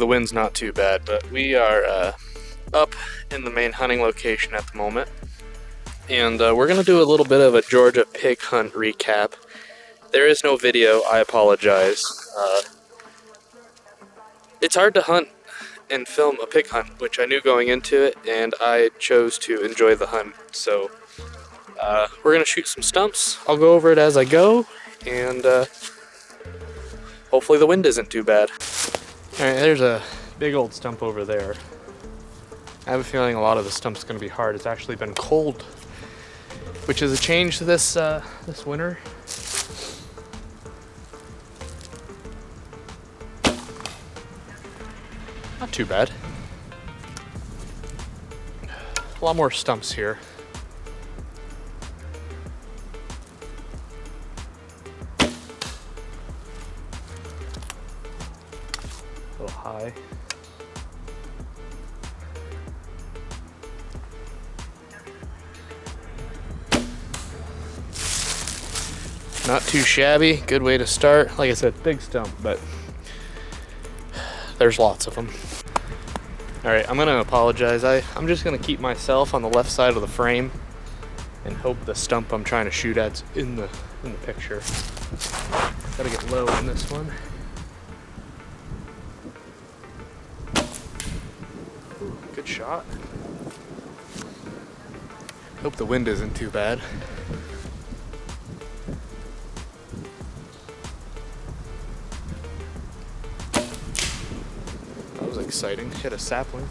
the wind's not too bad, but we are up in the main hunting location at the moment. And we're going to do a little bit of a Georgia pig hunt recap. There is no video, I apologize. It's hard to hunt and film a pig hunt, which I knew going into it, and I chose to enjoy the hunt. So we're going to shoot some stumps. I'll go over it as I go, and hopefully the wind isn't too bad. Alright, there's a big old stump over there. I have a feeling a lot of the stump's going to be hard. It's actually been cold, which is a change to this winter. Not too bad. A lot more stumps here. A little high. Not too shabby, good way to start. Like I said, big stump, but there's lots of them. All right, I'm gonna apologize. I'm just gonna keep myself on the left side of the frame and hope the stump I'm trying to shoot at's in the picture. Gotta get low on this one. Ooh, good shot. Hope the wind isn't too bad. Exciting. Hit a sapling.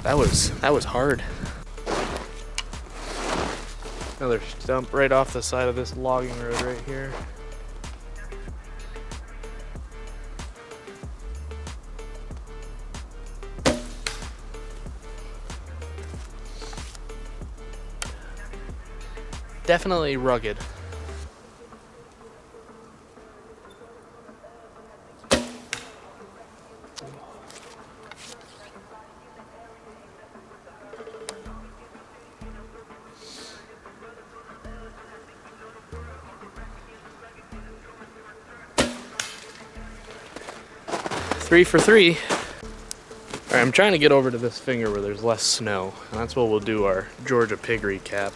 That was hard. Another stump right off the side of this logging road right here. Definitely rugged. Three for three. All right, I'm trying to get over to this finger where there's less snow, and that's what we'll do our Georgia pig recap.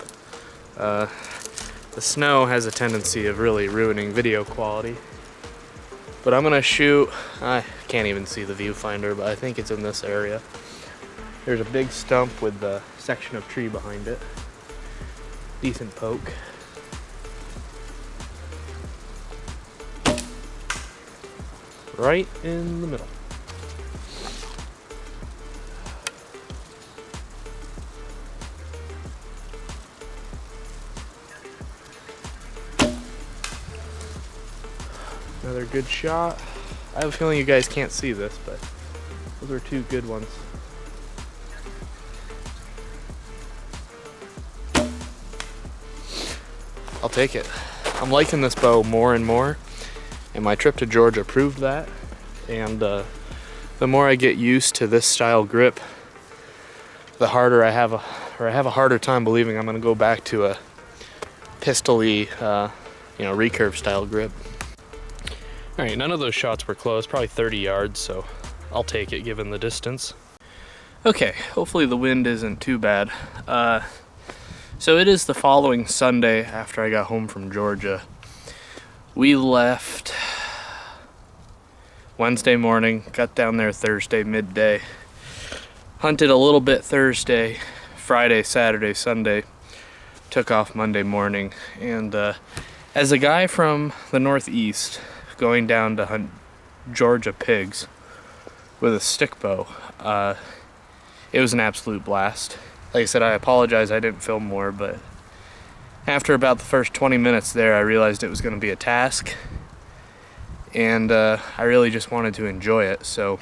The snow has a tendency of really ruining video quality. But I'm gonna shoot, I can't even see the viewfinder, but I think it's in this area. There's a big stump with the section of tree behind it. Decent poke. Right in the middle. Another good shot. I have a feeling you guys can't see this, but those are two good ones. I'll take it. I'm liking this bow more and more, and my trip to Georgia proved that. And the more I get used to this style grip, the harder I have a harder time believing I'm gonna go back to a pistol-y, recurve style grip. All right, none of those shots were close, probably 30 yards, so I'll take it given the distance. Okay, hopefully the wind isn't too bad. So it is the following Sunday after I got home from Georgia. We left Wednesday morning, got down there Thursday midday, hunted a little bit Thursday, Friday, Saturday, Sunday, took off Monday morning, and as a guy from the Northeast, going down to hunt Georgia pigs with a stick bow, it was an absolute blast. Like I said, I apologize I didn't film more, but after about the first 20 minutes there, I realized it was going to be a task, and I really just wanted to enjoy it, so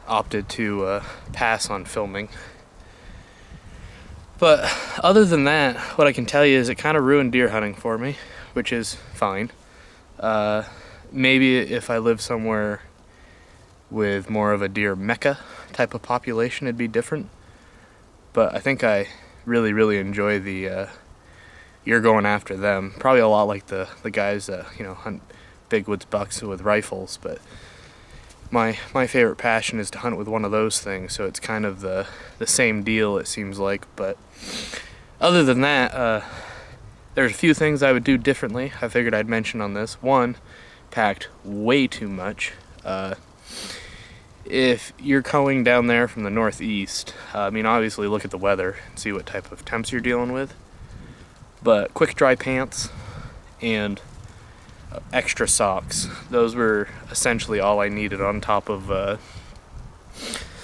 opted to pass on filming. But other than that, what I can tell you is it kind of ruined deer hunting for me, which is fine. Maybe if I lived somewhere with more of a deer mecca type of population, it'd be different. But I think I really enjoy the you're going after them. Probably a lot like the guys that, you know, hunt big woods bucks with rifles, but my favorite passion is to hunt with one of those things, so it's kind of the same deal, it seems like. But other than that, there's a few things I would do differently. I figured I'd mention on this. One, packed way too much. If you're going down there from the northeast, I mean, obviously look at the weather and see what type of temps you're dealing with. But quick dry pants and extra socks. Those were essentially all I needed, on top of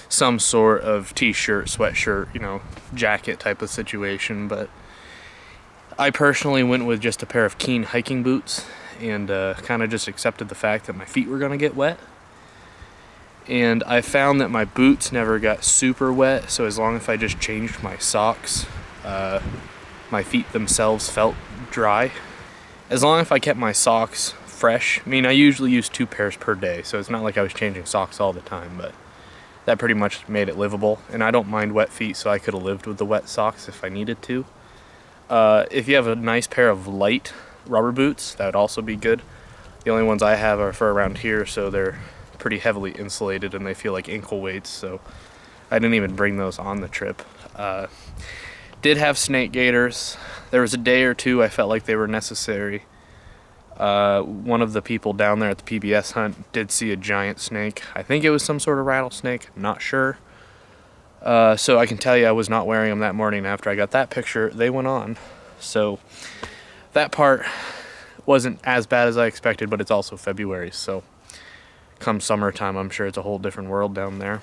some sort of t-shirt, sweatshirt, you know, jacket type of situation. But I personally went with just a pair of Keen hiking boots and kind of just accepted the fact that my feet were going to get wet. And I found that my boots never got super wet, so as long as I just changed my socks, my feet themselves felt dry. As long as I kept my socks fresh. I mean, I usually use 2 pairs per day, so it's not like I was changing socks all the time, but that pretty much made it livable. And I don't mind wet feet, so I could have lived with the wet socks if I needed to. If you have a nice pair of light rubber boots, that would also be good. The only ones I have are for around here, so they're pretty heavily insulated and they feel like ankle weights, so I didn't even bring those on the trip. Did have snake gaiters. There was a day or two I felt like they were necessary. One of the people down there at the PBS hunt did see a giant snake. I think it was some sort of rattlesnake, I'm not sure. So I can tell you I was not wearing them that morning. After I got that picture, they went on. So that part wasn't as bad as I expected, but it's also February, so come summertime, I'm sure it's a whole different world down there.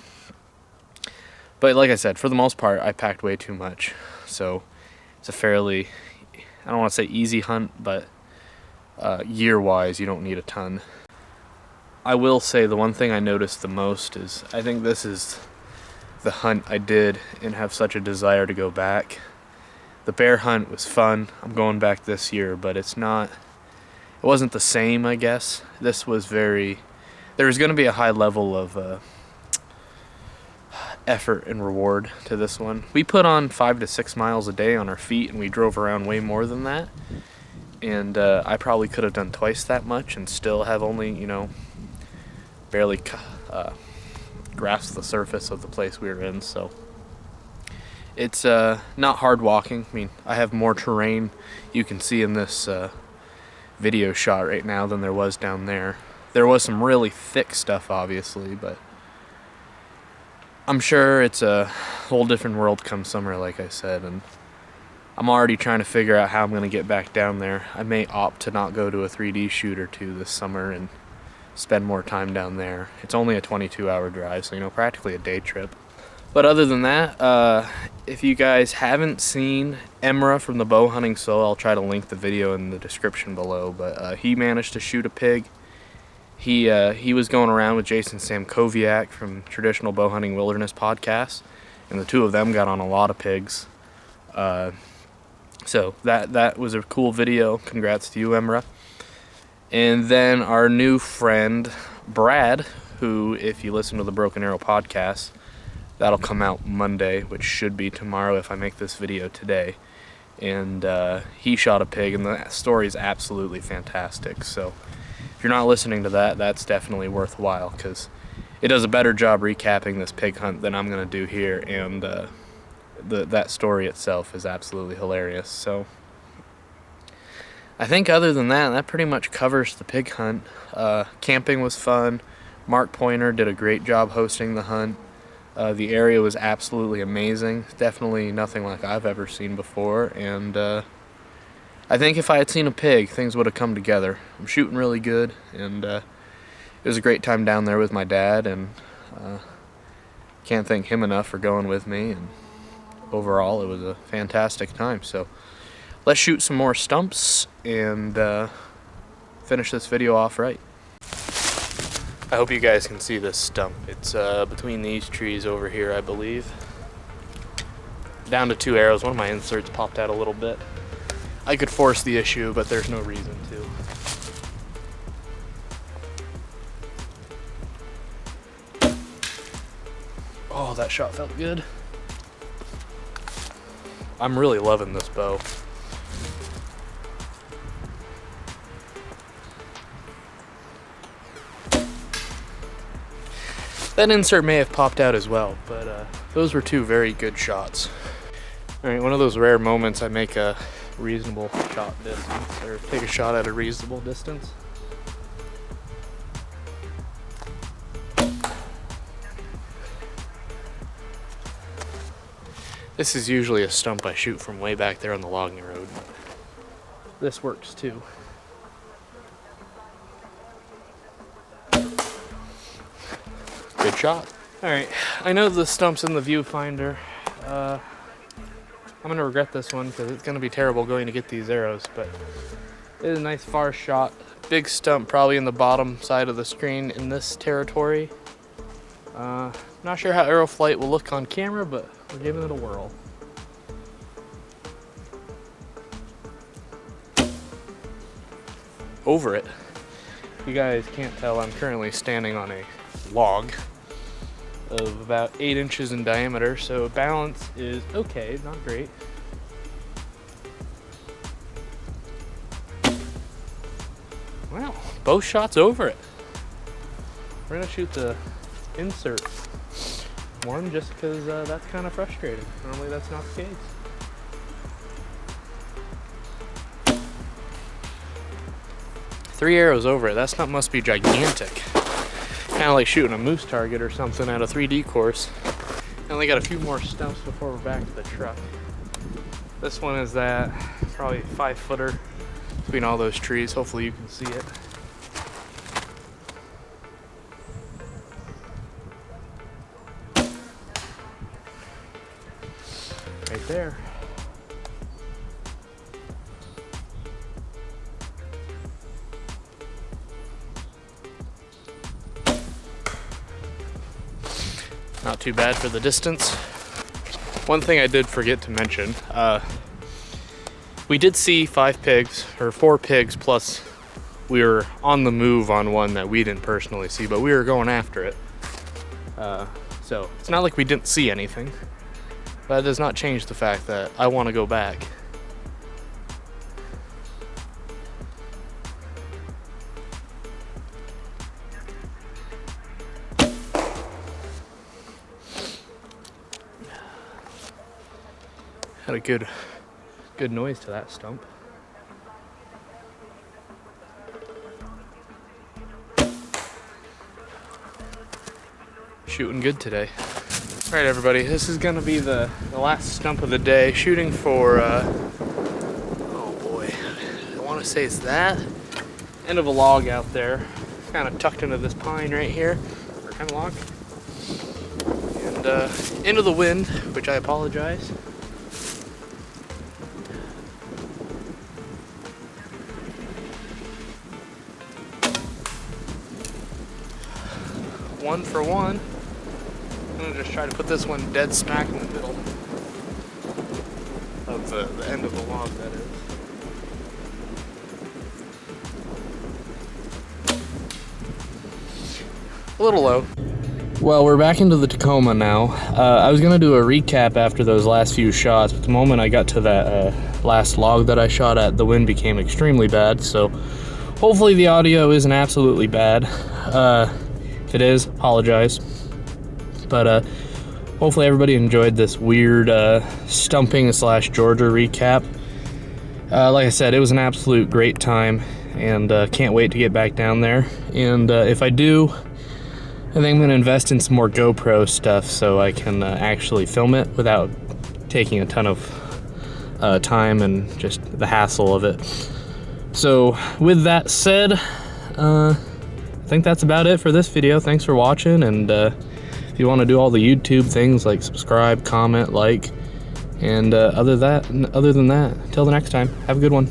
But like I said, for the most part, I packed way too much. So it's a fairly, I don't want to say easy hunt, but year-wise, you don't need a ton. I will say the one thing I noticed the most is, I think this is the hunt I did and have such a desire to go back. The bear hunt was fun. I'm going back this year, but it wasn't the same, I guess. This was there was going to be a high level of effort and reward to this one. We put on 5 to 6 miles a day on our feet, and we drove around way more than that. And I probably could have done twice that much and still have only, you know, barely grasped the surface of the place we were in. So it's not hard walking. I mean, I have more terrain you can see in this video shot right now than there was down there. There was some really thick stuff, obviously, but I'm sure it's a whole different world come summer, like I said, and I'm already trying to figure out how I'm going to get back down there. I may opt to not go to a 3D shoot or two this summer and spend more time down there. It's only a 22-hour drive, so, you know, practically a day trip. But other than that, if you guys haven't seen Emrah from the Bowhunting Soul, I'll try to link the video in the description below, but he managed to shoot a pig. He was going around with Jason Samkoviak from Traditional Bowhunting Wilderness podcast, and the two of them got on a lot of pigs. So that was a cool video. Congrats to you, Emrah. And then our new friend Brad, who, if you listen to the Broken Arrow podcast, that'll come out Monday, which should be tomorrow if I make this video today. And he shot a pig, and the story is absolutely fantastic. So if you're not listening to that, that's definitely worthwhile, because it does a better job recapping this pig hunt than I'm going to do here, and that story itself is absolutely hilarious. So I think other than that, that pretty much covers the pig hunt. Camping was fun. Mark Pointer did a great job hosting the hunt. The area was absolutely amazing. Definitely nothing like I've ever seen before, and I think if I had seen a pig, things would have come together. I'm shooting really good, and it was a great time down there with my dad, and can't thank him enough for going with me, and overall it was a fantastic time. So let's shoot some more stumps and finish this video off right. I hope you guys can see this stump. It's between these trees over here, I believe. Down to 2 arrows. One of my inserts popped out a little bit. I could force the issue, but there's no reason to. Oh, that shot felt good. I'm really loving this bow. That insert may have popped out as well, but those were two very good shots. All right, one of those rare moments I make a reasonable shot distance, or take a shot at a reasonable distance. This is usually a stump I shoot from way back there on the logging road. This works too. Good shot. All right, I know the stump's in the viewfinder. I'm gonna regret this one because it's gonna be terrible going to get these arrows, but it is a nice far shot. Big stump probably in the bottom side of the screen in this territory. Not sure how arrow flight will look on camera, but we're giving it a whirl. Over it. You guys can't tell, I'm currently standing on a log of about 8 inches in diameter, so balance is okay, not great. Wow, both shots over it. We're gonna shoot the insert one just because that's kind of frustrating. Normally that's not the case. Three arrows over it, that stump must be gigantic. Kind of like shooting a moose target or something at a 3D course. I only got a few more stumps before we're back to the truck. This one is that probably 5-footer between all those trees. Hopefully you can see it. Right there. Not too bad for the distance. One thing I did forget to mention, we did see 5 pigs, or 4 pigs, plus we were on the move on one that we didn't personally see, but we were going after it. So it's not like we didn't see anything, but that does not change the fact that I want to go back. Had a good noise to that stump. Shooting good today. All right, everybody, this is gonna be the last stump of the day. Shooting for, oh boy, I wanna say it's that. End of a log out there. Kind of tucked into this pine right here, or kind of log. And into the wind, which I apologize. One for one. I'm gonna just try to put this one dead smack in the middle of the end of the log, that is. A little low. Well, we're back into the Tacoma now. I was gonna do a recap after those last few shots, but the moment I got to that last log that I shot at, the wind became extremely bad, so hopefully the audio isn't absolutely bad. If it is, apologize. But hopefully everybody enjoyed this weird stumping / Georgia recap. Like I said, it was an absolute great time, and can't wait to get back down there. And if I do, I think I'm going to invest in some more GoPro stuff so I can actually film it without taking a ton of time and just the hassle of it. So with that said, I think that's about it for this video. Thanks for watching, and if you want to do all the YouTube things like subscribe, comment, like, and other than that, until the next time, have a good one.